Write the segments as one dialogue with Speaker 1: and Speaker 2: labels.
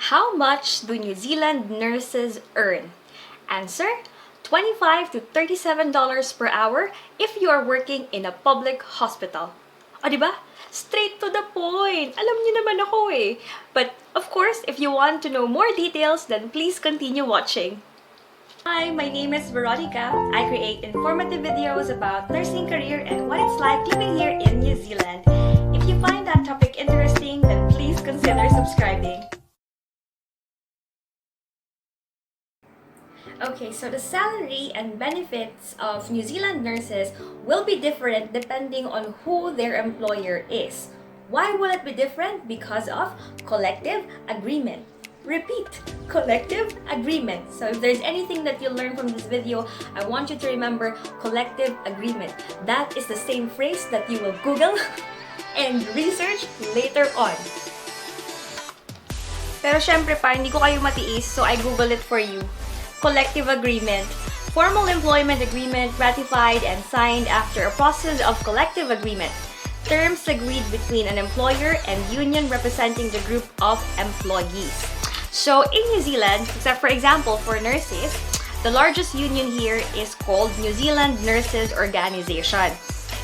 Speaker 1: How much do New Zealand nurses earn? Answer, $25 to $37 per hour if you are working in a public hospital. O, diba? Straight to the point. Alam niyo naman ako eh. But, of course, if you want to know more details, then please continue watching. Hi, my name is Veronica. I create informative videos about nursing career and what it's like living here in New Zealand. If you find that topic interesting, then please consider subscribing. Okay, so the salary and benefits of New Zealand nurses will be different depending on who their employer is. Why will it be different? Because of collective agreement. Repeat, collective agreement. So if there's anything that you learn from this video, I want you to remember collective agreement. That is the same phrase that you will Google and research later on. Pero syempre pa, hindi ko kayo matiis, so I Google it for you. Collective agreement. Formal employment agreement ratified and signed after a process of collective agreement. Terms agreed between an employer and union representing the group of employees. So in New Zealand, except for example for nurses, the largest union here is called New Zealand Nurses Organization.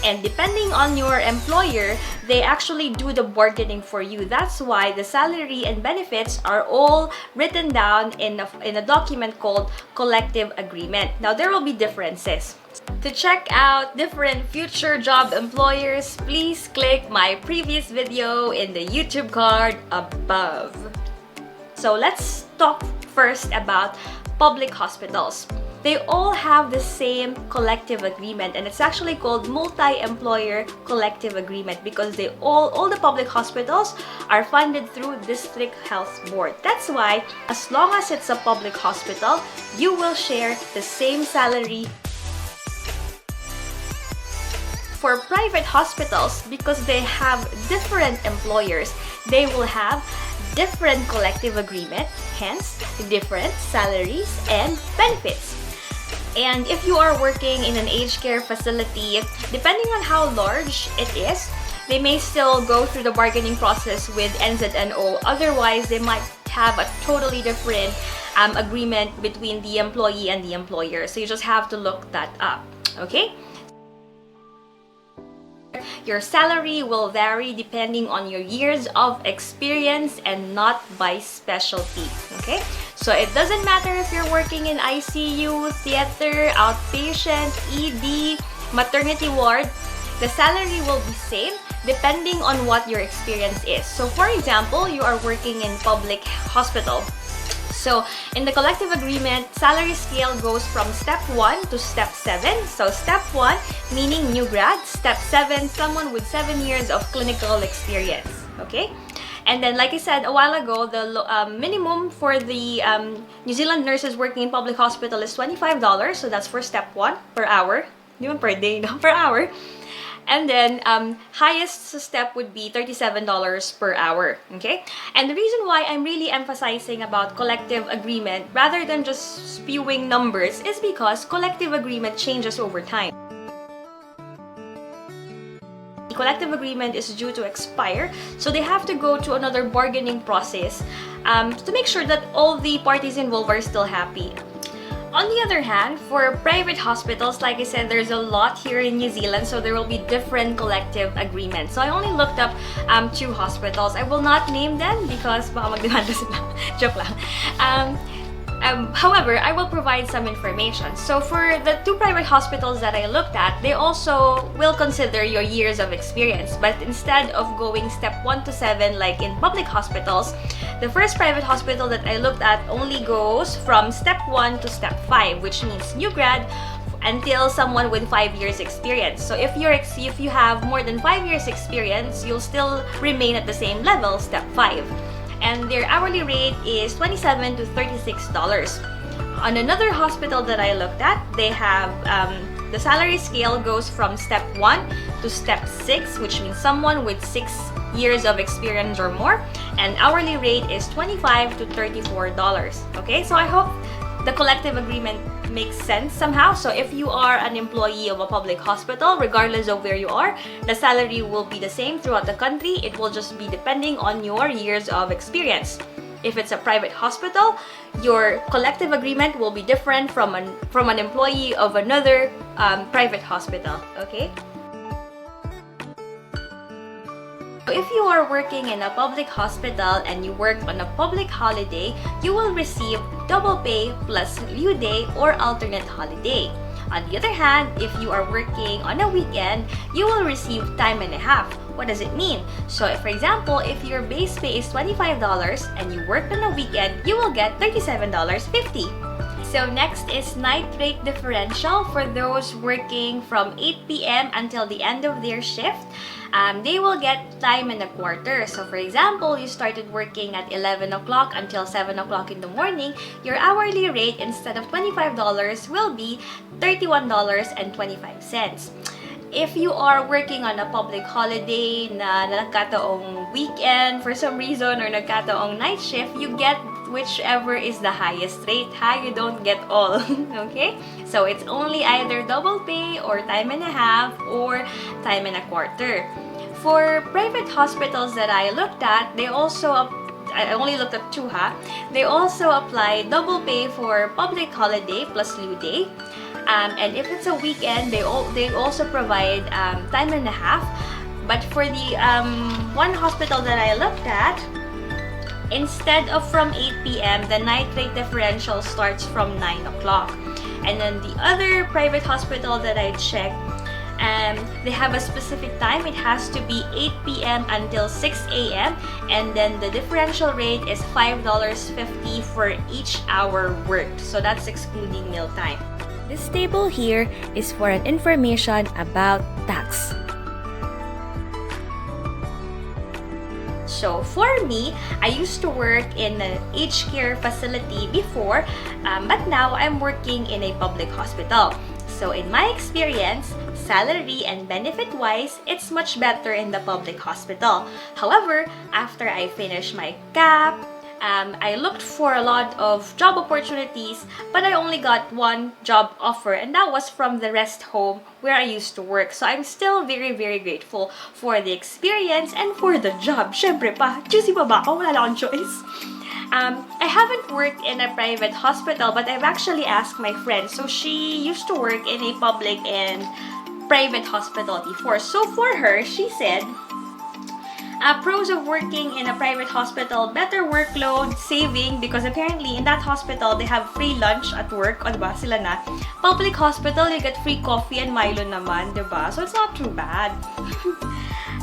Speaker 1: And depending on your employer, they actually do the bargaining for you. That's why the salary and benefits are all written down in a document called collective agreement. Now, there will be differences. To check out different future job employers, please click my previous video in the YouTube card above. So let's talk first about public hospitals. They all have the same collective agreement, and it's actually called multi-employer collective agreement because all the public hospitals are funded through District Health Board. That's why as long as it's a public hospital, you will share the same salary. For private hospitals, because they have different employers, they will have different collective agreement, hence different salaries and benefits. And if you are working in an aged care facility, depending on how large it is, they may still go through the bargaining process with NZNO. Otherwise, they might have a totally different agreement between the employee and the employer. So you just have to look that up, okay? Your salary will vary depending on your years of experience and not by specialty, okay? So it doesn't matter if you're working in ICU, theater, outpatient, ED, maternity ward, the salary will be same depending on what your experience is. So for example, you are working in public hospital. So in the collective agreement, salary scale goes from step 1 to step 7. So step 1 meaning new grad, step 7 someone with 7 years of clinical experience, okay? And then like I said a while ago, the minimum for the New Zealand nurses working in public hospital is $25. So that's for step 1 per hour. Di ba per day, no? Per hour. And then, highest step would be $37 per hour, okay? And the reason why I'm really emphasizing about collective agreement rather than just spewing numbers is because collective agreement changes over time. The collective agreement is due to expire, so they have to go to another bargaining process to make sure that all the parties involved are still happy. On the other hand, for private hospitals, like I said, there's a lot here in New Zealand, so there will be different collective agreements. So I only looked up 2 hospitals. I will not name them because baka magdemanda sila. Joke lang. However, I will provide some information. So for the 2 private hospitals that I looked at, they also will consider your years of experience. But instead of going step 1 to 7 like in public hospitals, the first private hospital that I looked at only goes from step 1 to step 5, which means new grad until someone with 5 years experience. So if you have more than 5 years experience, you'll still remain at the same level, step 5. And their hourly rate is $27 to $36. On another hospital that I looked at, they have the salary scale goes from step 1 to step 6, which means someone with 6 years of experience or more, and hourly rate is $25 to $34. Okay, so I hope the collective agreement makes sense somehow. So if you are an employee of a public hospital, regardless of where you are, the salary will be the same throughout the country. It will just be depending on your years of experience. If it's a private hospital, your collective agreement will be different from an employee of another private hospital. Okay? If you are working in a public hospital and you work on a public holiday, you will receive double pay plus lieu day or alternate holiday. On the other hand, if you are working on a weekend, you will receive time and a half. What does it mean? So, for example, if your base pay is $25 and you work on a weekend, you will get $37.50. So next is night rate differential for those working from 8 p.m. until the end of their shift. They will get time and a quarter. So for example, you started working at 11 o'clock until 7 o'clock in the morning, your hourly rate instead of $25 will be $31.25. If you are working on a public holiday na nagkataong weekend for some reason or nagkataong night shift, you get whichever is the highest rate, ha? You don't get all, okay? So it's only either double pay or time and a half or time and a quarter. For private hospitals that I looked at, they also I only looked at two, ha? They also apply double pay for public holiday plus lieu day. And if it's a weekend, they also provide time and a half. But for the one hospital that I looked at, instead of from 8 p.m., the night rate differential starts from 9 o'clock. And then the other private hospital that I checked, they have a specific time. It has to be 8 p.m. until 6 a.m. And then the differential rate is $5.50 for each hour worked. So that's excluding meal time. This table here is for an information about tax. So for me, I used to work in an aged care facility before, but now I'm working in a public hospital. So in my experience, salary and benefit-wise, it's much better in the public hospital. However, after I finished my CAP, I looked for a lot of job opportunities, but I only got one job offer, and that was from the rest home where I used to work. So I'm still very, very grateful for the experience and for the job. Syempre pa, juicy pa ba ako? Wala lang akong choice. I haven't worked in a private hospital, but I've actually asked my friend. So she used to work in a public and private hospital before. So for her, she said, pros of working in a private hospital, better workload, saving, because apparently in that hospital, they have free lunch at work. O, diba? Sila na. Public hospital, you get free coffee and Milo naman, diba? So it's not too bad.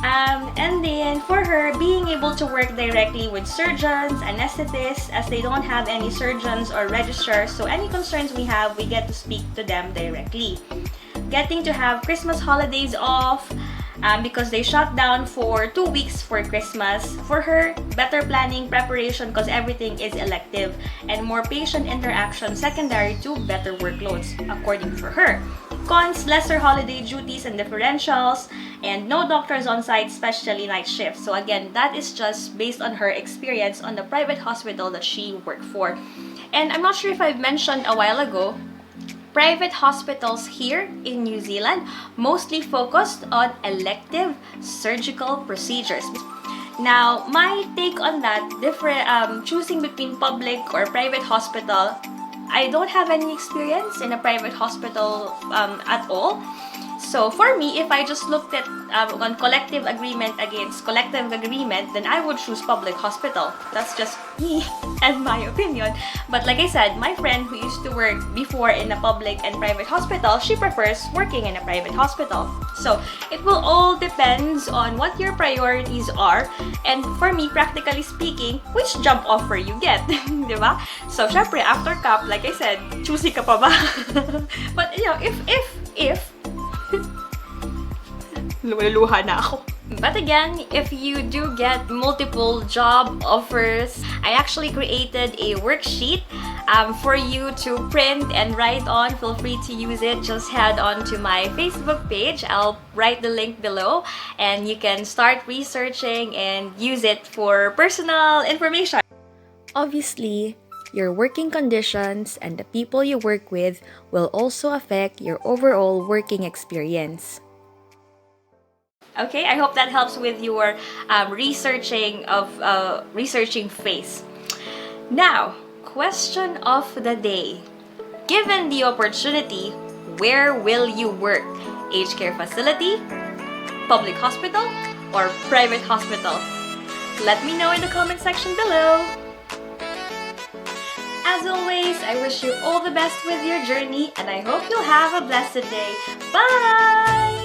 Speaker 1: And then for her, being able to work directly with surgeons, anesthetists, as they don't have any surgeons or registrars, so any concerns we have, we get to speak to them directly. Getting to have Christmas holidays off, because they shut down for 2 weeks for Christmas. For her, better planning, preparation, because everything is elective, and more patient interaction secondary to better workloads, according for her. Cons, lesser holiday duties and differentials, and no doctors on site, especially night shifts. So again, that is just based on her experience on the private hospital that she worked for. And I'm not sure if I've mentioned a while ago, private hospitals here in New Zealand mostly focused on elective surgical procedures. Now, my take on that, choosing between public or private hospital, I don't have any experience in a private hospital at all. So for me, if I just looked at on collective agreement against collective agreement, then I would choose public hospital. That's just me and my opinion. But like I said, my friend who used to work before in a public and private hospital, she prefers working in a private hospital. So it will all depends on what your priorities are. And for me, practically speaking, which job offer you get, diba? So syempre, after CAP, like I said, choosy ka pa ba? But you know, if lumuluha na ako. But again, if you do get multiple job offers, I actually created a worksheet for you to print and write on. Feel free to use it. Just head on to my Facebook page. I'll write the link below, and you can start researching and use it for personal information. Obviously, your working conditions and the people you work with will also affect your overall working experience. Okay, I hope that helps with your researching phase. Now, question of the day. Given the opportunity, where will you work? Aged care facility, public hospital, or private hospital? Let me know in the comment section below. As always, I wish you all the best with your journey and I hope you'll have a blessed day. Bye!